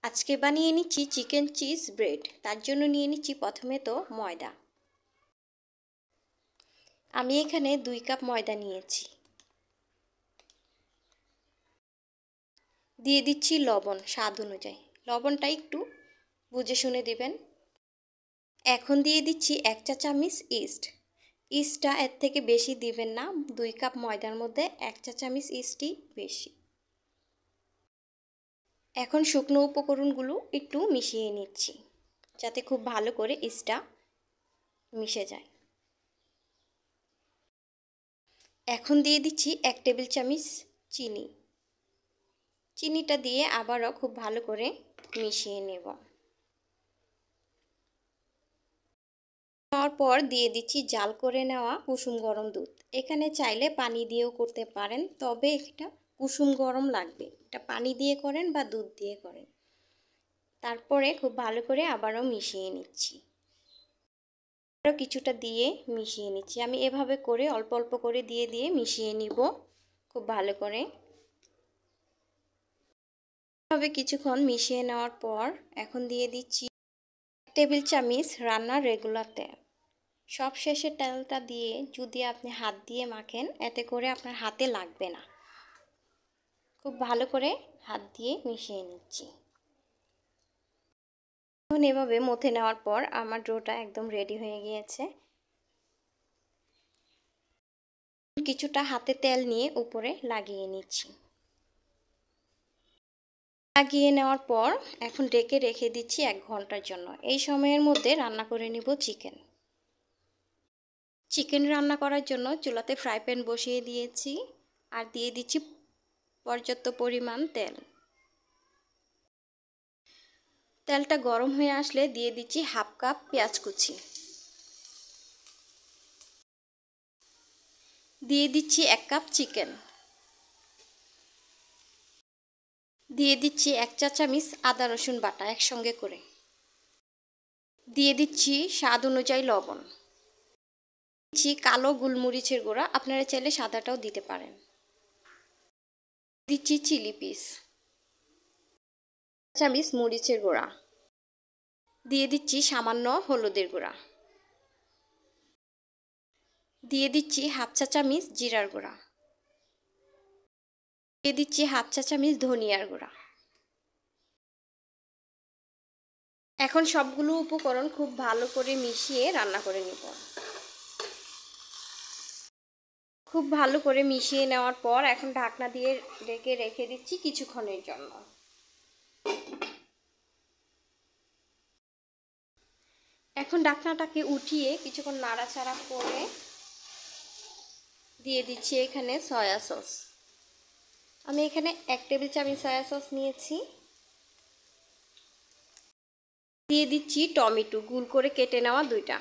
আজকে বানিয়ে নিচ্ছি চিকেন চিজ ব্রেড। তার জন্য নিয়ে নিচ্ছি প্রথমে তো ময়দা। আমি এখানে 2 কাপ ময়দা নিয়েছি। দিয়ে দিচ্ছি লবণ স্বাদ অনুযায়ী। লবণটা একটু বুঝে শুনে দিবেন। এখন দিয়ে দিচ্ছি 1 চা চামচ ইস্ট। ইস্টটা এর থেকে বেশি দিবেন না, 2 কাপ ময়দার মধ্যে 1 চা চামচ ইস্টই বেশি। এখন শুকনো উপকরণগুলো একটু মিশিয়ে নিচ্ছি যাতে খুব ভালো করে ইস্টটা মিশে যায়। এখন দিয়ে দিচ্ছি 1 টেবিল চামচ চিনি। চিনিটা দিয়ে আবারও খুব ভালো করে মিশিয়ে নেব। তারপর দিয়ে দিচ্ছি জাল করে নেওয়া কুসুম গরম দুধ। এখানে চাইলে পানি দিয়েও করতে পারেন, তবে এটা কুসুম গরম লাগবে। এটা পানি দিয়ে করেন বা দুধ দিয়ে করেন। তারপরে খুব ভালো করে আবারও মিশিয়ে নিচ্ছি। আরও কিছুটা দিয়ে মিশিয়ে নিচ্ছি। আমি এভাবে করে অল্প অল্প করে দিয়ে মিশিয়ে নিব খুব ভালো করে। এভাবে কিছুক্ষণ মিশিয়ে নেওয়ার পর এখন দিয়ে দিচ্ছি 1 টেবিল চামচ রান্নার রেগুলার তেল। সব শেষে তেলটা দিয়ে যদি আপনি হাত দিয়ে মাখেন, এতে করে আপনার হাতে লাগবে না। খুব ভালো করে হাত দিয়ে মিশিয়ে নিচ্ছি। এখন এভাবে মথে নেওয়ার পর আমার ডোটা একদম রেডি হয়ে গিয়েছে। কিছুটা হাতে তেল নিয়ে উপরে লাগিয়ে নিচ্ছি। লাগিয়ে নেওয়ার পর এখন ঢেকে রেখে দিচ্ছি 1 ঘন্টার জন্য। এই সময়ের মধ্যে রান্না করে নিব চিকেন। চিকেন রান্না করার জন্য চুলাতে ফ্রাই প্যান বসিয়ে দিয়েছি আর দিয়ে দিচ্ছি পর্যাপ্ত পরিমাণ তেল। তেলটা গরম হয়ে আসলে দিয়ে দিচ্ছি 1/2 কাপ পেঁয়াজ কুচি। দিয়ে দিচ্ছি 1 কাপ চিকেন। দিয়ে দিচ্ছি 1 চা চামচ আদা রসুন বাটা একসঙ্গে করে। দিয়ে দিচ্ছি স্বাদ অনুযায়ী লবণ। দিচ্ছি কালো গোলমরিচের গুঁড়া, আপনারা চাইলে সাদাটাও দিতে পারেন। দিচ্ছি চিলি পিস, চামচ মরিচের গুঁড়া। দিয়ে দিচ্ছি সামান্য হলুদের গুঁড়া। দিয়ে দিচ্ছি 1/2 চা চামচ জিরার গুঁড়া। দিয়ে দিচ্ছি 1/2 চা চামচ ধনিয়ার গুঁড়া। এখন সবগুলো উপকরণ খুব ভালো করে মিশিয়ে রান্না করে নিব। খুব ভালো করে মিশিয়ে নেওয়ার পর এখন ঢাকনা দিয়ে ঢেকে রেখে দিচ্ছি কিছুক্ষণের জন্য। এখন ঢাকনাটাকে উঠিয়ে কিছুক্ষণ নাড়াচাড়া করে দিয়ে দিচ্ছি এখানে সয়া সস। আমি এখানে 1 টেবিল চামচ সয়া সস নিয়েছি। দিয়ে দিচ্ছি টমেটো গুল করে কেটে নেওয়া 2টা।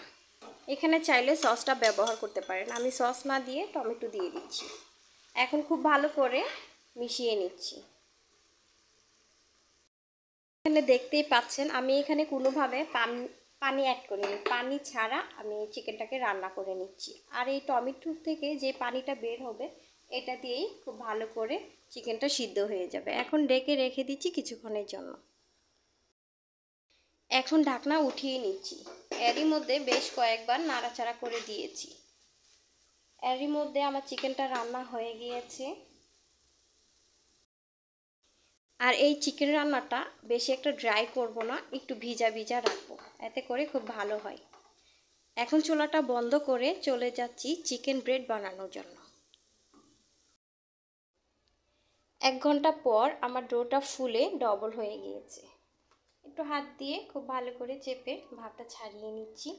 এখানে চাইলে সসটা ব্যবহার করতে পারেন, আমি সস না দিয়ে টমেটো দিয়ে দিচ্ছি। এখন খুব ভালো করে মিশিয়ে নিচ্ছি। এখানে দেখতেই পাচ্ছেন আমি এখানে কোনোভাবে পানি অ্যাড করিনি, পানি ছাড়া আমি চিকেনটাকে রান্না করে নিচ্ছি। আর এই টমেটো থেকে যে পানিটা বের হবে এটা দিয়েই খুব ভালো করে চিকেনটা সিদ্ধ হয়ে যাবে। এখন ঢেকে রেখে দিচ্ছি কিছুক্ষণের জন্য। এখন ঢাকনা উঠিয়ে নিচ্ছি। এরই মধ্যে বেশ কয়েকবার নাড়াচাড়া করে দিয়েছি। এরই মধ্যে আমার চিকেনটা রান্না হয়ে গিয়েছে। আর এই চিকেন রান্নাটা বেশি একটা ড্রাই করব না, একটু ভিজা ভিজা রাখবো, এতে করে খুব ভালো হয়। এখন চুলাটা বন্ধ করে চলে যাচ্ছি চিকেন ব্রেড বানানোর জন্য। 1 ঘন্টা পর আমার ডোটা ফুলে ডবল হয়ে গিয়েছে। একটু হাত দিয়ে খুব ভালো করে চেপে ভাতটা ছাড়িয়ে নিচ্ছি।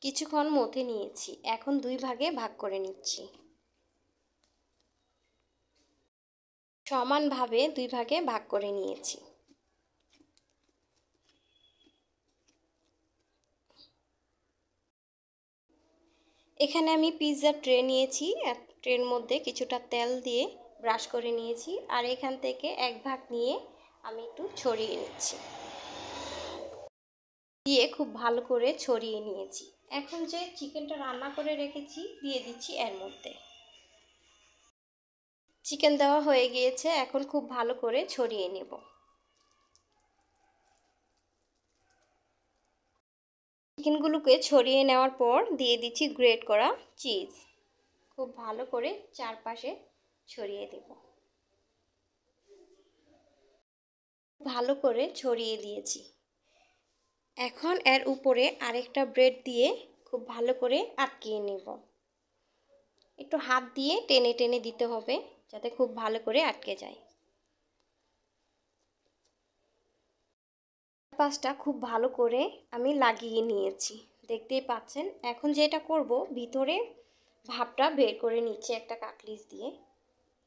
কিছুক্ষণ মথে নিয়েছি, এখন 2 ভাগে ভাগ করে নিচ্ছি। সমানভাবে 2 ভাগে ভাগ করে নিয়েছি। এখানে আমি পিৎজা ট্রে নিয়েছি, ট্রের মধ্যে কিছুটা তেল দিয়ে ব্রাশ করে নিয়েছি আর এখান থেকে 1 ভাগ নিয়ে আমি একটু ছড়িয়ে নিচ্ছি। দিয়ে খুব ভালো করে ছড়িয়ে নিয়েছি। এখন যে চিকেনটা রান্না করে রেখেছি দিয়ে দিচ্ছি এর মধ্যে। চিকেন দেওয়া হয়ে গিয়েছে, এখন খুব ভালো করে ছড়িয়ে নেব। চিকেনগুলোকে ছড়িয়ে নেওয়ার পর দিয়ে দিচ্ছি গ্রেট করা চিজ। খুব ভালো করে চারপাশে ছড়িয়ে দেব। ভালো করে ছড়িয়ে দিয়েছি। এখন এর উপরে আরেকটা ব্রেড দিয়ে খুব ভালো করে আটকিয়ে নেব। একটু হাত দিয়ে টেনে টেনে দিতে হবে যাতে খুব ভালো করে আটকে যায়। পাশটা খুব ভালো করে আমি লাগিয়ে নিয়েছি, দেখতেই পাচ্ছেন। এখন যেটা করব, ভিতরে ভাপটা বের করে নিচ্ছি একটা কাটলিস দিয়ে,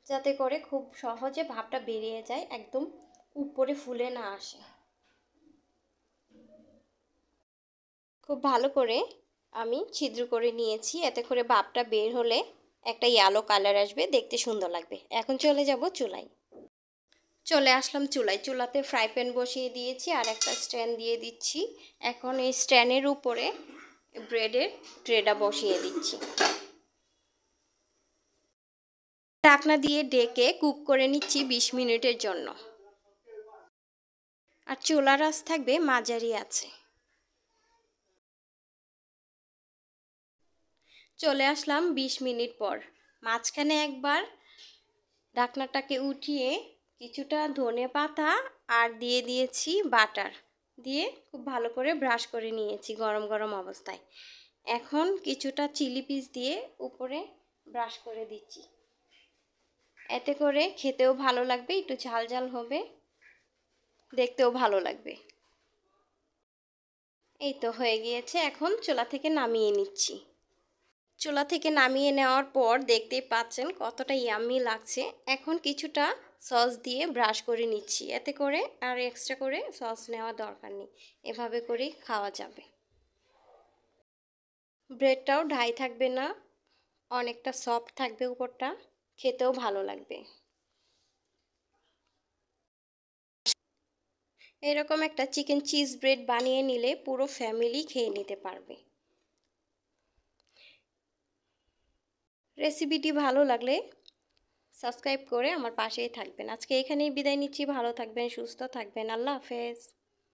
যাতে করে খুব সহজে ভাপটা বেরিয়ে যায়, একদম উপরে ফুলে না আসে। খুব ভালো করে আমি ছিদ্র করে নিয়েছি, এতে করে ভাপটা বের হলে একটা ইয়েলো কালার আসবে, দেখতে সুন্দর লাগবে। এখন চলে যাব চুলায়। চলে আসলাম চুলায়। চুলাতে ফ্রাই প্যান বসিয়ে দিয়েছি আর একটা স্ট্যান্ড দিয়ে দিচ্ছি। এখন এই স্ট্যান্ডের উপরে ব্রেডের ট্রেটা বসিয়ে দিচ্ছি। ঢাকনা দিয়ে ডেকে কুক করে নিচ্ছি 20 মিনিটের জন্য। আর চুলার আঁচ থাকবে মাঝারি আছে। চলে আসলাম 20 মিনিট পর। মাঝখানে একবার ঢাকনাটাকে উঠিয়ে কিছুটা ধনেপাতা আর দিয়ে দিয়েছি বাটার দিয়ে খুব ভালো করে ব্রাশ করে নিয়েছি গরম গরম অবস্থায়। এখন কিছুটা চিলি পিস দিয়ে উপরে ব্রাশ করে দিচ্ছি, এতে করে খেতেও ভালো লাগবে, একটু ঝাল ঝাল হবে, দেখতেও ভালো লাগবে। এই তো হয়ে গিয়েছে, এখন চুলা থেকে নামিয়ে নিচ্ছি। চুলা থেকে নামিয়ে নেওয়ার পর দেখতেই পাচ্ছেন কতটা ইয়াম্মি লাগছে। এখন কিছুটা সস দিয়ে ব্রাশ করে নিচ্ছি, এতে করে আর এক্সট্রা করে সস নেওয়ার দরকার নেই, এভাবে করেই খাওয়া যাবে। ব্রেডটাও ড্রাই থাকবে না, অনেকটা সফট থাকবে উপরটা, খেতেও ভালো লাগবে। এরকম একটা চিকেন চিজ ব্রেড বানিয়ে নিলে পুরো ফ্যামিলি খেয়ে নিতে পারবে। রেসিপিটি ভালো লাগলে সাবস্ক্রাইব করে আমার পাশেই থাকবেন। আজকে এখানেই বিদায় নিচ্ছি। ভালো থাকবেন, সুস্থ থাকবেন। আল্লাহ হাফেজ।